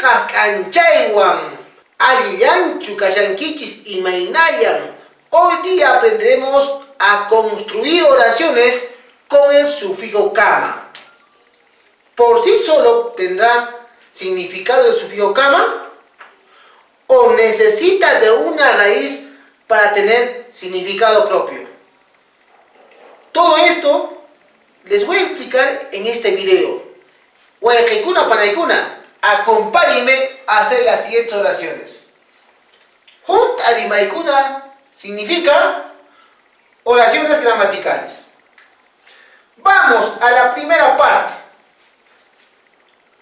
Payqa canchaywan alillanchu kashankichis imaynallan. Hoy día aprenderemos a construir oraciones con el sufijo kama. ¿Por sí solo tendrá significado el sufijo kama? ¿O necesita de una raíz para tener significado propio? Todo esto les voy a explicar en este video. Huayqikuna panaykuna, acompáñenme a hacer las siguientes oraciones. Junt arimaykuna significa oraciones gramaticales. Vamos a la primera parte.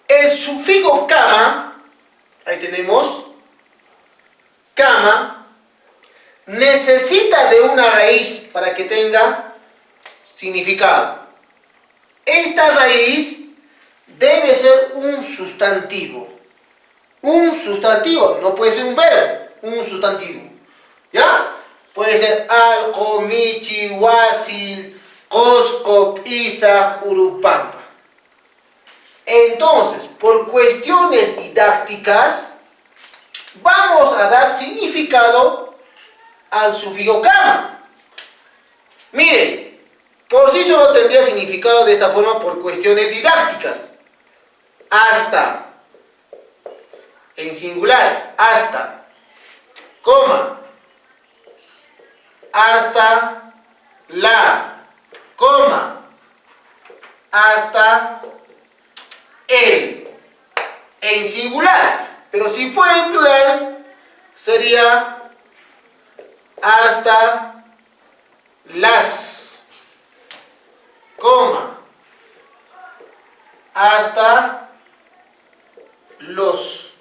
El sufijo kama, ahí tenemos, kama, necesita de una raíz para que tenga significado. Esta raíz debe ser un sustantivo. Un sustantivo, no puede ser un verbo, un sustantivo. ¿Ya? Puede ser alqo, michi, wasil, qosqo, isaq, urupampa. Entonces, por cuestiones didácticas, vamos a dar significado al sufijo kama. Miren, por sí solo tendría significado de esta forma por cuestiones didácticas. Hasta, en singular, hasta, coma, hasta la, coma, hasta el, en singular. Pero si fuera en plural, sería hasta las, coma, hasta los.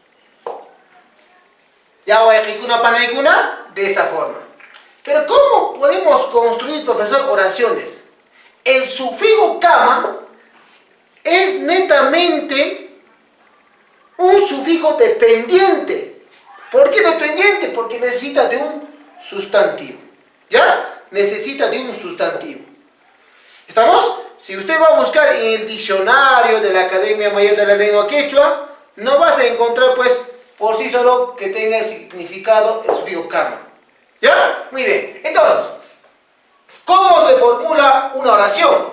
Ya huayqikuna panaykuna, de esa forma. Pero ¿cómo podemos construir, profesor, oraciones? El sufijo kama es netamente un sufijo dependiente. ¿Por qué dependiente? Porque necesita de un sustantivo. ¿Ya? Necesita de un sustantivo. ¿Estamos? Si usted va a buscar en el diccionario de la Academia Mayor de la Lengua Quechua, no vas a encontrar, pues, por sí solo que tenga el significado el sufijo kama. ¿Ya? Muy bien. Entonces, ¿cómo se formula una oración?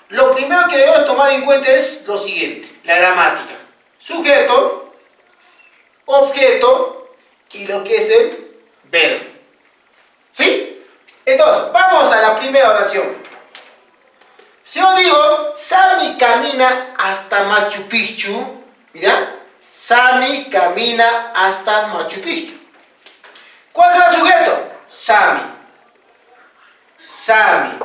Lo primero que debemos tomar en cuenta es lo siguiente, la gramática. Sujeto, objeto y lo que es el verbo. ¿Sí? Entonces, vamos a la primera oración. Si yo digo, Sami camina hasta Machu Picchu, mira, Sami camina hasta Machu Picchu. ¿Cuál será el sujeto? Sami. Sami.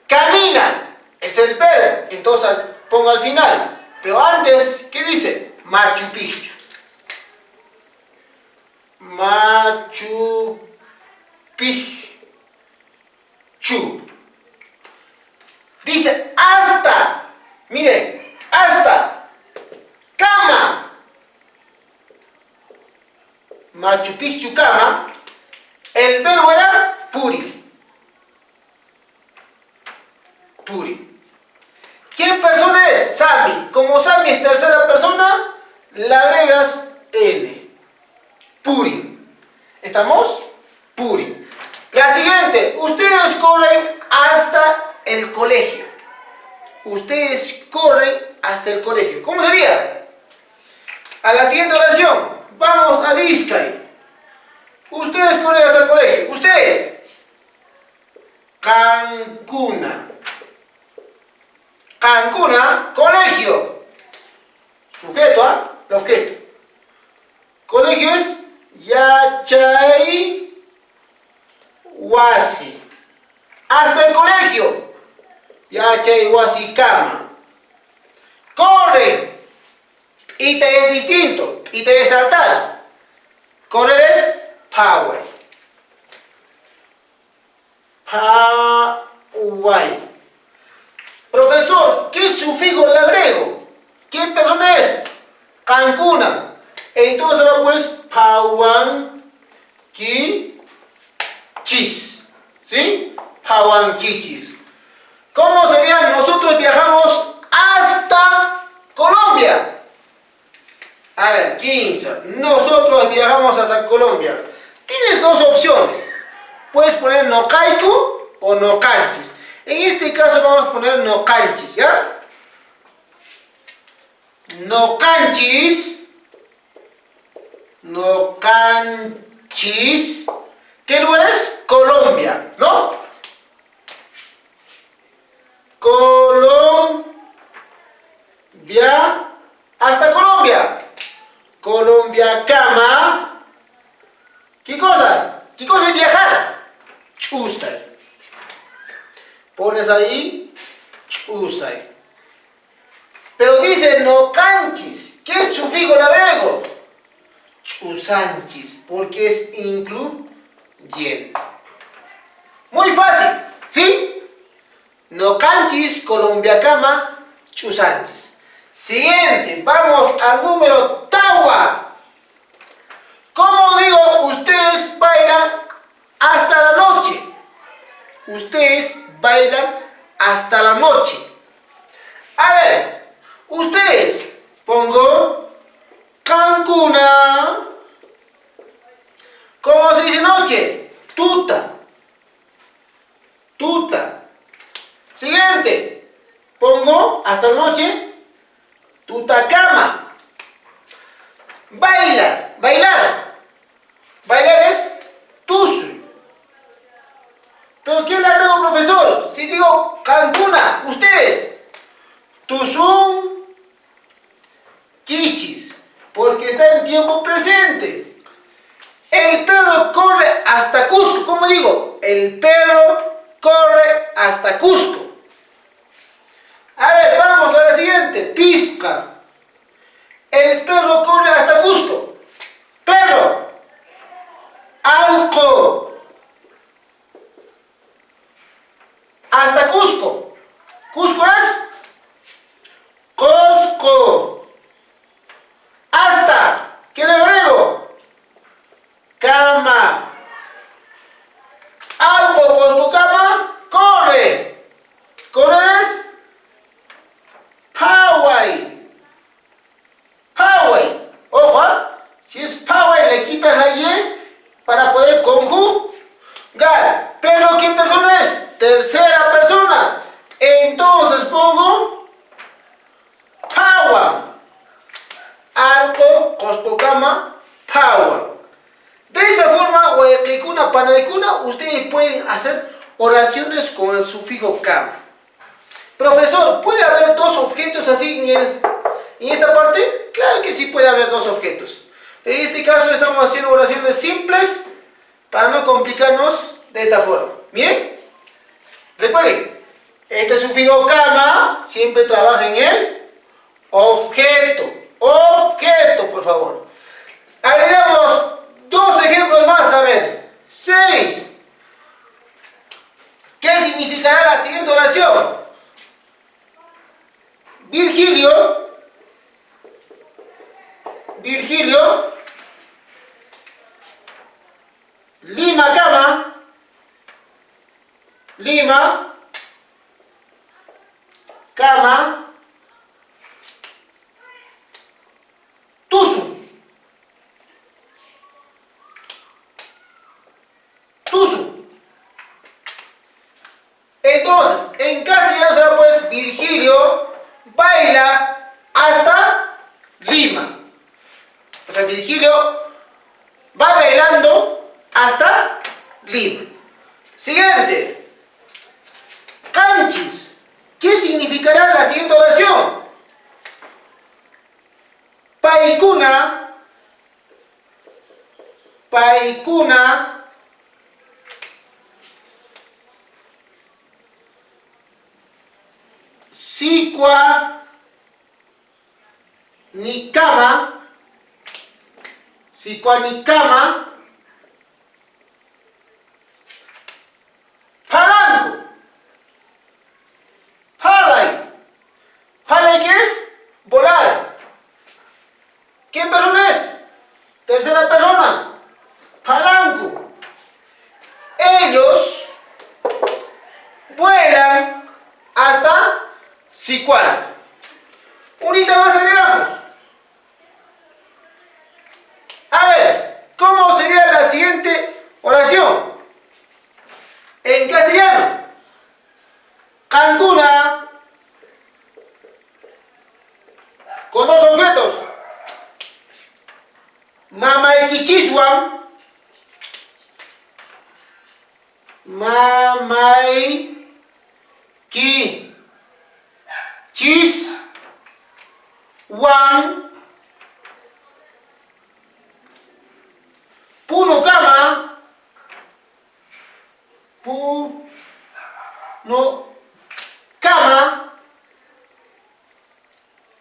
Camina es el verbo, entonces pongo al final. Pero antes, ¿qué dice? Machu Picchu. Machu Picchu. Dice hasta. Miren, hasta. Cama. Machu Picchu cama. El verbo era puri. Puri. ¿Qué persona es? Sami. Como Sami es tercera persona, le agregas N. Puri. ¿Estamos? Puri. La siguiente. Ustedes corren hasta el colegio. Ustedes corren hasta el colegio. ¿Cómo sería? A la siguiente oración. Vamos al Iskay. Ustedes corren hasta el colegio. Ustedes. Cancuna. Cancuna, colegio. Sujeto, ¿ah? El objeto. Colegio es Yachay Wasi. Hasta el colegio. Yachay Wasi cama. Corre. Ite es distinto. Ite es saltar. Correr es Pawai. Pawai. Profesor, ¿qué sufijo le agrego? ¿Qué persona es? Cancuna. Entonces ahora pues Pawanquichis. ¿Sí? Pawanquichis. ¿Cómo sería? Nosotros viajamos hasta Colombia. A ver, 15. Nosotros viajamos hasta Colombia. Tienes dos opciones. Puedes poner no caico o no canchis. En este caso vamos a poner no canchis, ¿ya? No canchis. No canchis. ¿Qué lugar es? Colombia, ¿no? Colombia. Hasta Colombia. Colombia, cama. ¿Qué cosas? ¿Qué cosa es viajar? Chusay. Pones ahí, chusay. Pero dice no canchis. ¿Qué es sufijo labrego? Chusanchis, porque es incluyente. Muy fácil, ¿sí? No canchis, Colombia, cama, chusanchis. Siguiente, vamos al número tawa. Como digo, ustedes bailan hasta la noche. Ustedes bailan hasta la noche. A ver, ustedes, pongo Cancuna. ¿Cómo se dice noche? Tuta. Tuta. Siguiente, pongo hasta la noche. Tutacama. Bailar. Bailar. Bailar es tusu. ¿Pero qué le agrego, profesor? Si digo Cancuna, ustedes. Tusun. Kichis. Porque está en tiempo presente. El perro corre hasta Cusco. ¿Cómo digo? El perro corre hasta Cusco. A ver, vamos a la siguiente. Pizca. El perro corre hasta Cusco. Perro. Alco. Hasta Cusco. Cusco es Cosco. Hasta. ¿Qué le agrego? Cama. Alco, Cosco, cama. Corre. Corre es Poway. Poway. Ojo, ¿eh? Si es Poway le quitas la Y para poder conjugar. Pero ¿qué persona es? Tercera persona. Entonces pongo Pawa. Alco, Costocama, Pawa. De esa forma, Huayaclicuna, Panaycuna, ustedes pueden hacer oraciones con el sufijo kama. Profesor, ¿puede haber dos objetos así en esta parte? Claro que sí puede haber dos objetos. En este caso estamos haciendo oraciones simples para no complicarnos de esta forma. ¿Bien? Recuerden, este sufijo kama siempre trabaja en el objeto. Objeto, por favor. Agregamos dos ejemplos más, a ver. 6. ¿Qué significará la siguiente oración? Virgilio, Lima cama, Lima, cama, Tusu, Tusu. Entonces, en castellano será pues Virgilio baila hasta Lima. O sea, Virgilio va bailando hasta Lima. Siguiente. Canchis. ¿Qué significará la siguiente oración? Paicuna. Paicuna. Sicua. Nicama. Sicuanicama, Palanco, Palay. ¿Palay qué es? Volar. ¿Qué persona es? Tercera persona. Palanco. Ellos vuelan hasta Sicuan. Unita más agregamos. objetos. Mamaykichiswan. Mamaykichiswan. Punokama.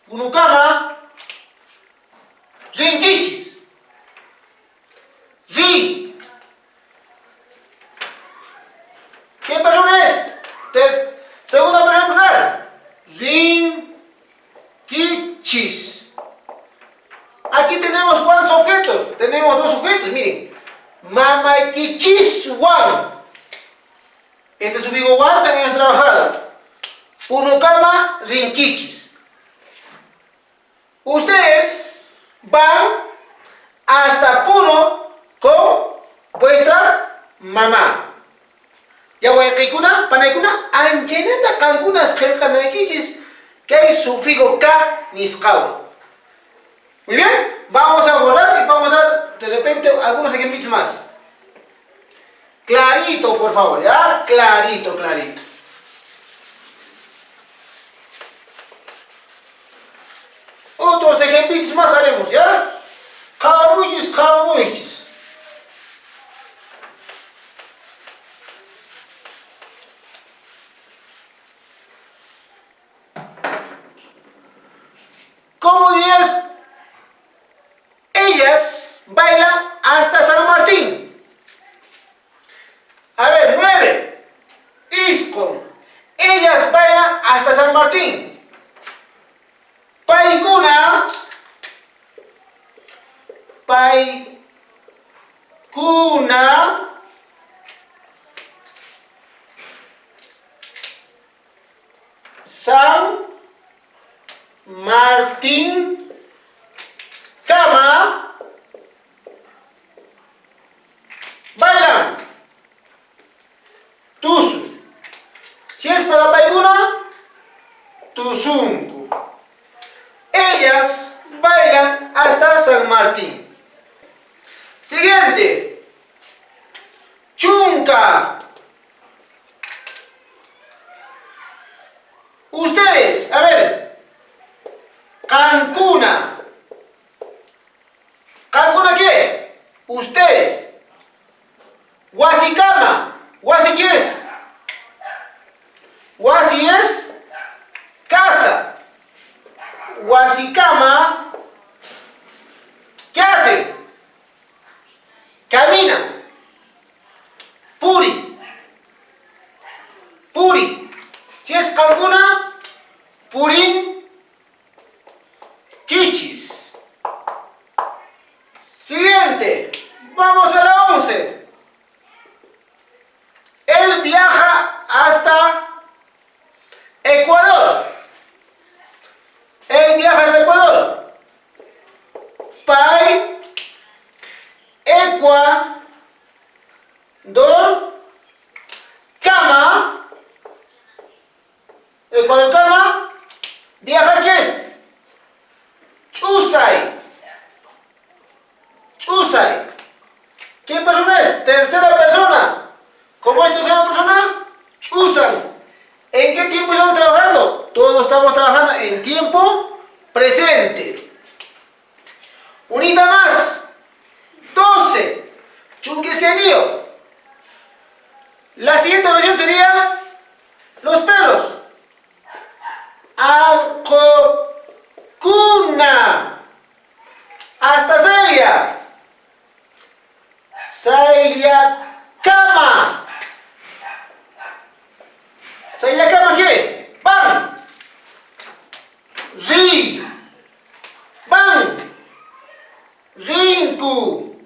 Punokama. Rinkichis. ¿Qué persona es? Segunda persona plural. Rinkichis. Aquí tenemos ¿cuántos objetos? Tenemos dos objetos, miren. Mamaykichiswan. Este sufijo wan también es trabajado. Punokama, rinkichis. Ustedes van hasta Puno con vuestra mamá. Ya voy a Kaikuna, Panaikuna, Ancheneta Cancunas, Gelkanaikichis, que hay sufijo K, Niscawa. Muy bien, vamos a borrar y vamos a dar de repente algunos ejemplitos más. Clarito, por favor, ¿ya? Clarito, clarito. Otros ejemplitos más haremos, ¿ya? Kawamuyis. ¿Cómo dirías? Ellas bailan hasta San Martín. A ver, 9. Iskon. Ellas bailan hasta San Martín. Paikuna. San Martín. Kama. Bailan. Tusu. Si es para Paikuna, Tusunku. Ellas bailan hasta San Martín. Siguiente. Chunka. Ustedes, a ver. Cancuna. ¿Cancuna qué? Ustedes. Huasicama. ¿Huasi qué es? Huasi es casa. Huasicama, ¿qué hace? Camina. Puri. Si es Cancuna, Purín, Kichis. Siguiente. Vamos a la 11. Él viaja hasta Ecuador. Pai, Ecuador, Kama. Ecuador, Kama. Viajar, ¿qué es? Chusay. ¿Qué persona es? Tercera persona. ¿Cómo es tercera persona? Chusan. ¿En qué tiempo estamos trabajando? Todos estamos trabajando en tiempo presente. Unita más. 12. Chunquisquenío. La siguiente oración sería los perros. Alcocuna. Hasta Saya. Sayacama. ¿Sayacama qué? Van. Van. Rinku.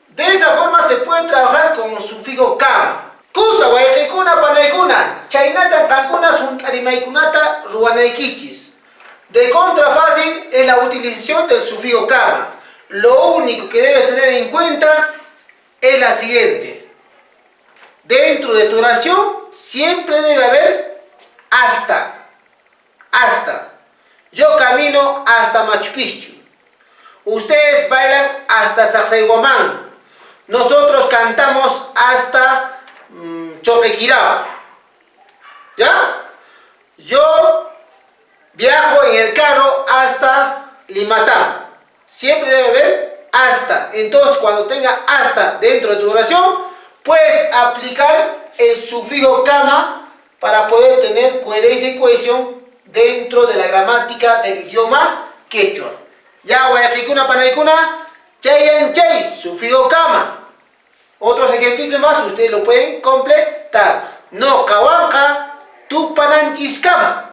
De esa forma se puede trabajar con sufijo kama. Kusa, guayakikuna, panaykuna. Chaynata, kankuna, suntarimaikunata, ruanaikichis. De contra fácil es la utilización del sufijo kama. Lo único que debes tener en cuenta es la siguiente. Dentro de tu oración siempre debe haber hasta. Yo camino hasta Machu Picchu. Ustedes bailan hasta Sacsayhuamán. Nosotros cantamos hasta Choquequirao. ¿Ya? Yo viajo en el carro hasta Limatampa. Siempre debe haber hasta. Entonces, cuando tenga hasta dentro de tu oración, puedes aplicar el sufijo kama para poder tener coherencia y cohesión dentro de la gramática del idioma quechua. Ya, guayakikuna, panaikuna, chayan chay, sufijo kama. Otros ejemplitos más, ustedes lo pueden completar. No kawanka, tupananchis kama.